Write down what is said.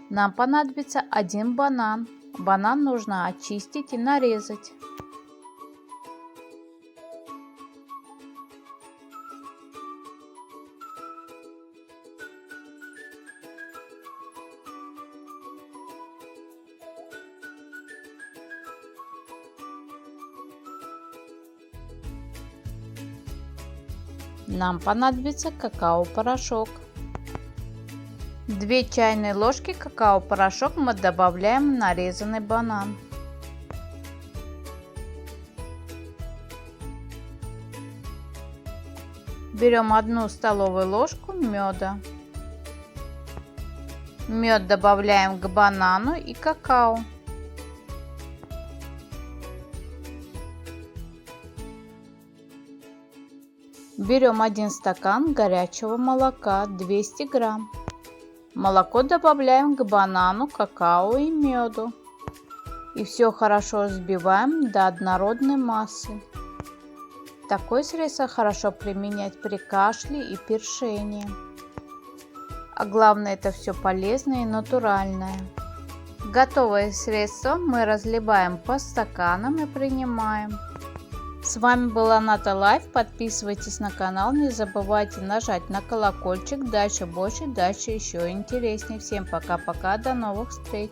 Нам понадобится 1 банан. Банан нужно очистить и нарезать. Нам понадобится какао-порошок. 2 чайные ложки какао-порошок мы добавляем в нарезанный банан. Берем 1 столовую ложку меда. Мед добавляем к банану и какао. Берем 1 стакан горячего молока, 200 грамм. Молоко добавляем к банану, какао и меду. И все хорошо взбиваем до однородной массы. Такое средство хорошо применять при кашле и першении. А главное, это все полезное и натуральное. Готовое средство мы разливаем по стаканам и принимаем. С вами была Ната Лайф. Подписывайтесь на канал, не забывайте нажать на колокольчик. Дальше больше, дальше еще интереснее. Всем пока-пока, до новых встреч.